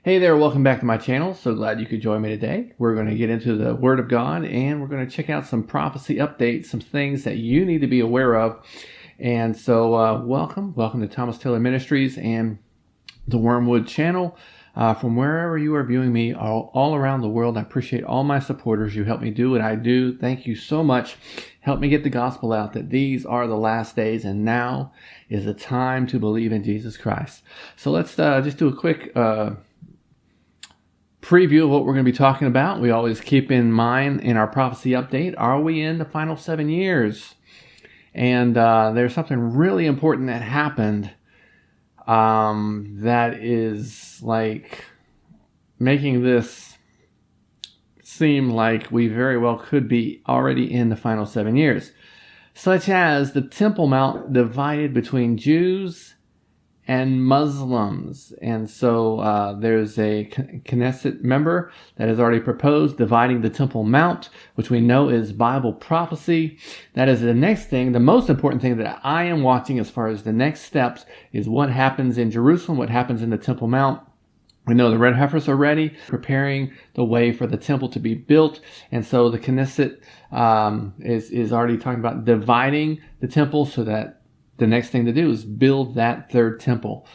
Hey there, welcome back to my channel. So glad you could join me today. We're going to get into the Word of God and we're going to check out some prophecy updates, some things that you need to be aware of. And so welcome to Thomas Taylor Ministries and the Wormwood channel. From wherever you are viewing me all around the world, I appreciate all my supporters. You help me do what I do. Thank you so much. Help me get the gospel out that these are the last days and now is the time to believe in Jesus Christ. So let's just do a quick preview of what we're going to be talking about. We always keep in mind in our prophecy update, are we in the final 7 years? And there's something really important that happened that is like making this seem like we very well could be already in the final 7 years. Such as the Temple Mount divided between Jews and Muslims. And so there's a Knesset member that has already proposed dividing the Temple Mount, which we know is Bible prophecy. That is the next thing. The most important thing that I am watching as far as the next steps is what happens in Jerusalem, what happens in the Temple Mount. We know the red heifers are ready, preparing the way for the temple to be built. And so the Knesset is already talking about dividing the temple so that the next thing to do is build that third temple.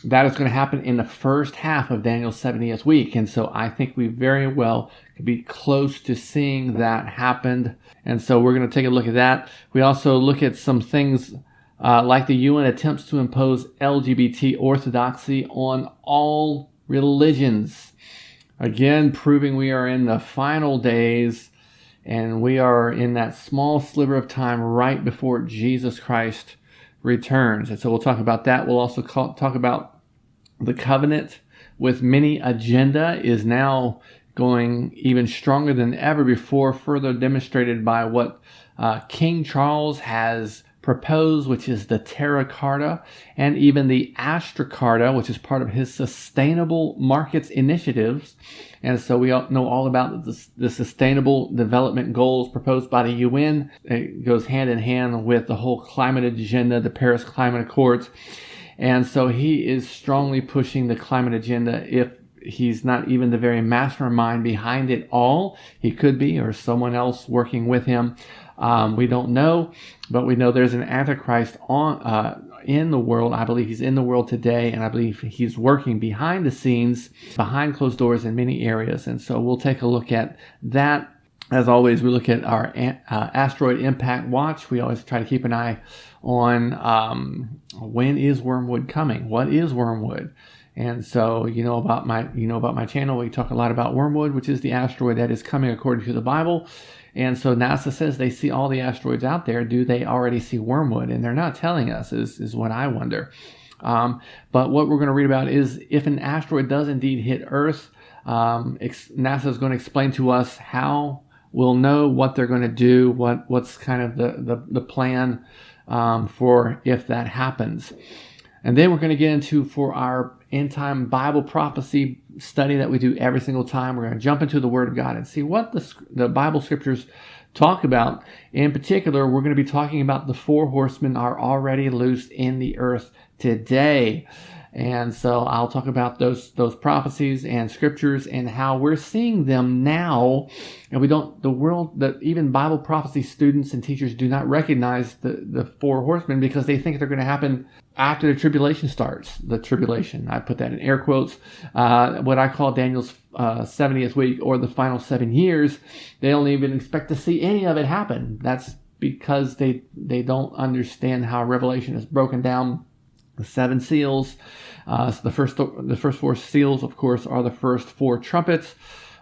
That is going to happen in the first half of Daniel's 70th week. And so I think we very well could be close to seeing that happen. And so we're going to take a look at that. We also look at some things like the UN attempts to impose LGBT orthodoxy on all religions. Again, proving we are in the final days and we are in that small sliver of time right before Jesus Christ returns. And so we'll talk about that. We'll also talk about the covenant with many agenda is now going even stronger than ever before, further demonstrated by what King Charles has proposed, which is the Terra Carta and even the Astra Carta, which is part of his sustainable markets initiatives. And so we all know all about the sustainable development goals proposed by the UN. It goes hand in hand with the whole climate agenda, the Paris Climate Accords. And so he is strongly pushing the climate agenda. If he's not even the very mastermind behind it all, he could be, or someone else working with him. We don't know, but we know there's an Antichrist in the world. I believe he's in the world today, and I believe he's working behind the scenes, behind closed doors in many areas. And so we'll take a look at that. As always, we look at our Asteroid Impact Watch. We always try to keep an eye on when is Wormwood coming? What is Wormwood? And so you know about my channel. We talk a lot about Wormwood, which is the asteroid that is coming according to the Bible. And so NASA says they see all the asteroids out there. Do they already see Wormwood? And they're not telling us is what I wonder. But what we're going to read about is if an asteroid does indeed hit Earth, NASA is going to explain to us how we'll know what they're going to do, what's kind of the plan for if that happens. And then we're going to get into, for our end-time Bible prophecy study that we do every single time, we're going to jump into the Word of God and see what the Bible scriptures talk about. In particular, we're going to be talking about the 4 horsemen are already loosed in the earth today. And so I'll talk about those prophecies and scriptures and how we're seeing them now. And even Bible prophecy students and teachers do not recognize the 4 horsemen because they think they're going to happen after the tribulation starts. The tribulation, I put that in air quotes, what I call Daniel's 70th week or the final 7 years. They don't even expect to see any of it happen. That's because they don't understand how Revelation is broken down. The 7 seals. So the first 4 seals, of course, are the first 4 trumpets,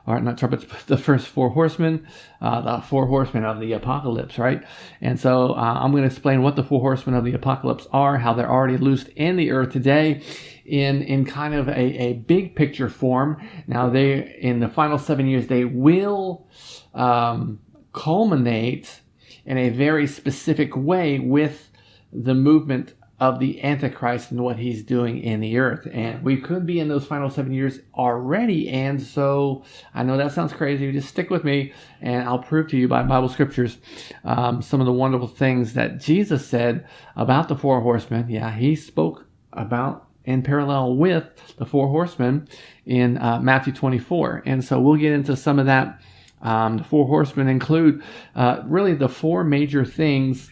or not trumpets, but the first 4 horsemen, the 4 horsemen of the apocalypse, right? And so I'm going to explain what the 4 horsemen of the apocalypse are, how they're already loosed in the earth today, in kind of a big picture form. Now, in the final 7 years, they will culminate in a very specific way with the movement of the Antichrist and what he's doing in the earth. And we could be in those final 7 years already. And so I know that sounds crazy. Just stick with me and I'll prove to you by Bible scriptures some of the wonderful things that Jesus said about the 4 horsemen. Yeah, he spoke about in parallel with the four horsemen in Matthew 24. And so we'll get into some of that. The four horsemen include really the four major things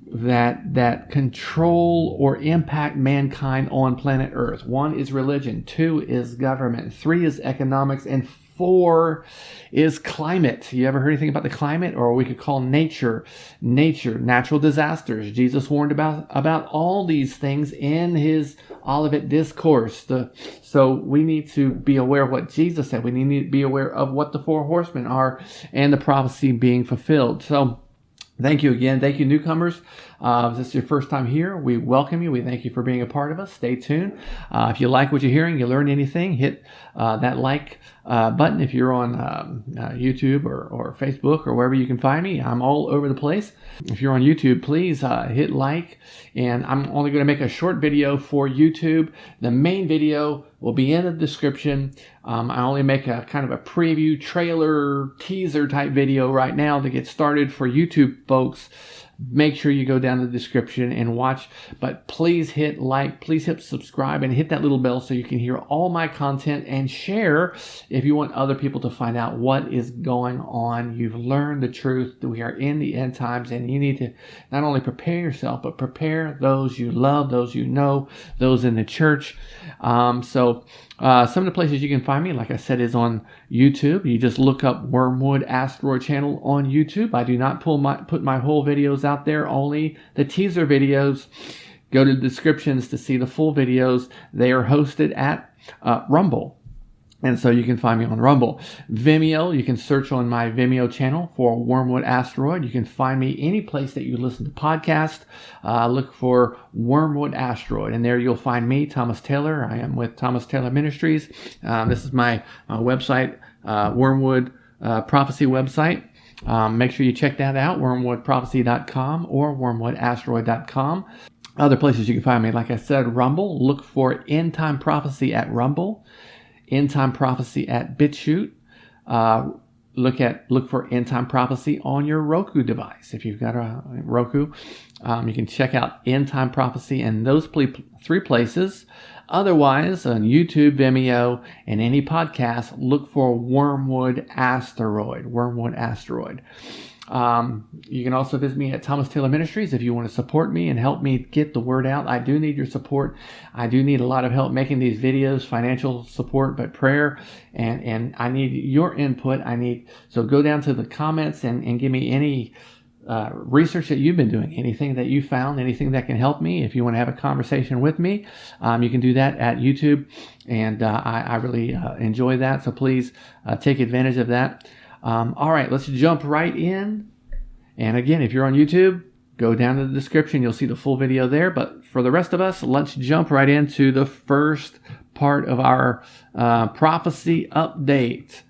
that control or impact mankind on planet Earth. 1 is religion, 2 is government, 3 is economics, and 4 is climate. You ever heard anything about the climate? Or we could call nature, natural disasters. Jesus warned about all these things in his Olivet Discourse. So we need to be aware of what Jesus said. We need to be aware of what the four horsemen are and the prophecy being fulfilled. So thank you again. Thank you, newcomers. If this is your first time here, we welcome you. We thank you for being a part of us. Stay tuned. If you like what you're hearing, you learned anything, hit that like button. If you're on YouTube or Facebook or wherever you can find me, I'm all over the place. If you're on YouTube, please hit like. And I'm only going to make a short video for YouTube. The main video will be in the description. I only make a kind of a preview, trailer, teaser type video right now to get started for YouTube folks. Make sure you go down to the description and watch, but please hit like, please hit subscribe, and hit that little bell so you can hear all my content, and share if you want other people to find out what is going on. You've learned the truth that we are in the end times, and you need to not only prepare yourself, but prepare those you love, those you know, those in the church. Some of the places you can find me, like I said, is on YouTube. You just look up Wormwood Asteroid channel on YouTube. I do not put my whole videos out there, only the teaser videos. Go to the descriptions to see the full videos. They are hosted at Rumble. And so you can find me on Rumble. Vimeo, you can search on my Vimeo channel for Wormwood Asteroid. You can find me any place that you listen to podcasts. Look for Wormwood Asteroid, and there you'll find me, Thomas Taylor. I am with Thomas Taylor Ministries. This is my website, Wormwood Prophecy website. Make sure you check that out, wormwoodprophecy.com or wormwoodasteroid.com. Other places you can find me, like I said, Rumble. Look for End Time Prophecy at Rumble. End Time Prophecy at BitChute. Look for End Time Prophecy on your Roku device. If you've got a Roku, you can check out End Time Prophecy in those three places. Otherwise, on YouTube, Vimeo, and any podcast, look for Wormwood Asteroid. Wormwood Asteroid. You can also visit me at Thomas Taylor Ministries if you want to support me and help me get the word out. I do need your support. I do need a lot of help making these videos, financial support, but prayer, and I need your input. So go down to the comments and give me any research that you've been doing, anything that you found, anything that can help me. If you want to have a conversation with me, you can do that at YouTube, and I really enjoy that. So please take advantage of that. All right, let's jump right in. And again, if you're on YouTube, go down to the description. You'll see the full video there. But for the rest of us, let's jump right into the first part of our prophecy update.